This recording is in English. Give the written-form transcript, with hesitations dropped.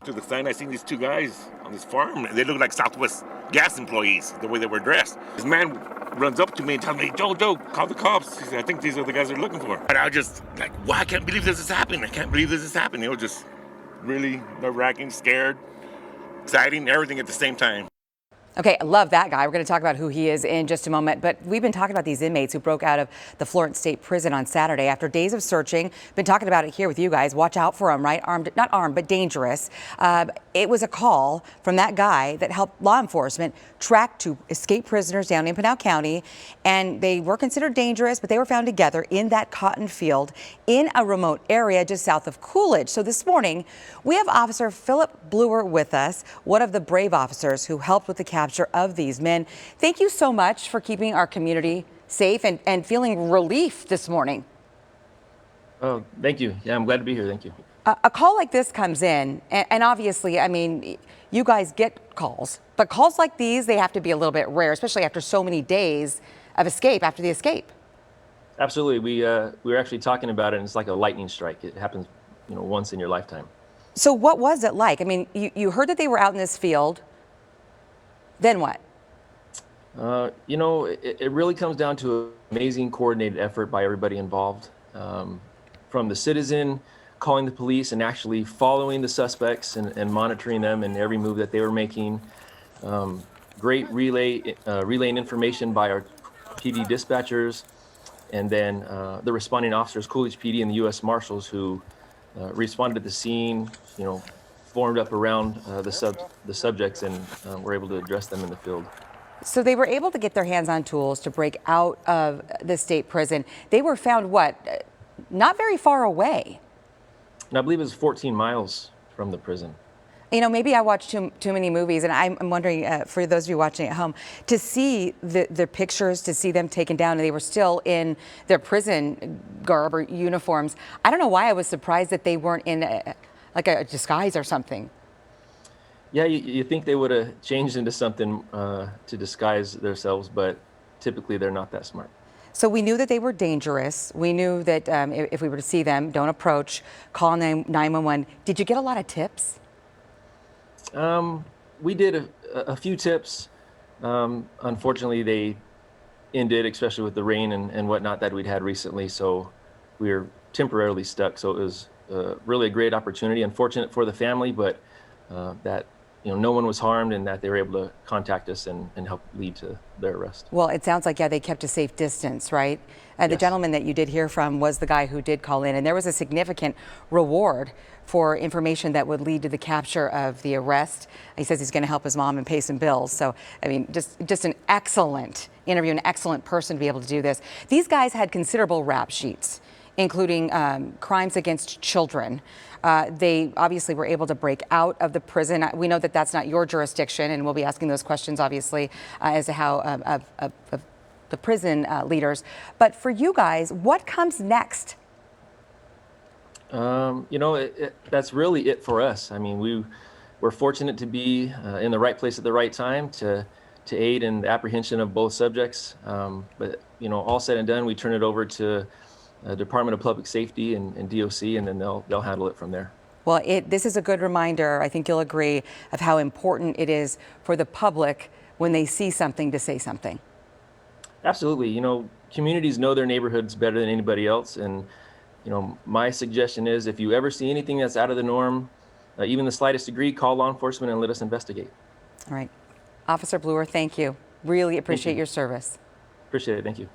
To the sign, I seen these two guys on this farm. They look like Southwest gas employees, the way they were dressed. This man runs up to me and tells me, Joe, call the cops. He said, I think these are the guys they're looking for. And I was just like, wow, I can't believe this is happening. I can't believe this is happening. It was just really nerve-wracking, scared, exciting, everything at the same time. Okay, I love that guy. We're going to talk about who he is in just a moment. But we've been talking about these inmates who broke out of the Florence State Prison on Saturday after days of searching. Been talking about it here with you guys. Watch out for them, right? Armed, not armed, but dangerous. It was a call from that guy that helped law enforcement track two escaped prisoners down in Pinal County. And they were considered dangerous, but they were found together in that cotton field in a remote area just south of Coolidge. So this morning, we have Officer Phillip Blouir with us, one of the brave officers who helped with the capture of these men. Thank you so much for keeping our community safe and feeling relief this morning. Oh, thank you. Yeah, I'm glad to be here. Thank you. A call like this comes in, and obviously, I mean, you guys get calls, but calls like these, they have to be a little bit rare, especially after so many days of escape, after the escape. Absolutely. We were actually talking about it, and it's like a lightning strike. It happens, once in your lifetime. So what was it like? I mean, you heard that they were out in this field. Then what? It really comes down to an amazing coordinated effort by everybody involved, from the citizen calling the police and actually following the suspects and monitoring them and every move that they were making. Great relaying information by our PD dispatchers, and then the responding officers, Coolidge PD and the U.S. Marshals, who responded to the scene, formed up around the subjects and were able to address them in the field. So they were able to get their hands on tools to break out of the state prison. They were found, what, not very far away? And I believe it was 14 miles from the prison. Maybe I watch too many movies, and I'm wondering, for those of you watching at home, to see the pictures, to see them taken down, and they were still in their prison garb or uniforms. I don't know why I was surprised that they weren't in like a disguise or something. Yeah, you think they would have changed into something to disguise themselves, but typically they're not that smart. So we knew that they were dangerous. We knew that if we were to see them, don't approach, call 911. Did you get a lot of tips? We did a few tips. Unfortunately, they ended, especially with the rain and whatnot that we'd had recently. So we were temporarily stuck. So it was really a great opportunity. Unfortunate for the family, but that no one was harmed and that they were able to contact us and help lead to their arrest. Well, it sounds like, yeah, they kept a safe distance, right? And the Yes. gentleman that you did hear from was the guy who did call in, and there was a significant reward for information that would lead to the capture of the arrest. He says he's going to help his mom and pay some bills. So, I mean, just an excellent interview, an excellent person to be able to do this. These guys had considerable rap sheets, including crimes against children. They obviously were able to break out of the prison. We know that that's not your jurisdiction, and we'll be asking those questions, obviously, as to how of the prison leaders. But for you guys, what comes next? That's really it for us. I mean, we're fortunate to be in the right place at the right time to aid in the apprehension of both subjects. But all said and done, we turn it over to Department of Public Safety and DOC, and then they'll handle it from there. Well, this is a good reminder, I think you'll agree, of how important it is for the public when they see something to say something. Absolutely. Communities know their neighborhoods better than anybody else. And, my suggestion is if you ever see anything that's out of the norm, even the slightest degree, call law enforcement and let us investigate. All right. Officer Blouir, thank you. Really appreciate your service. Appreciate it. Thank you.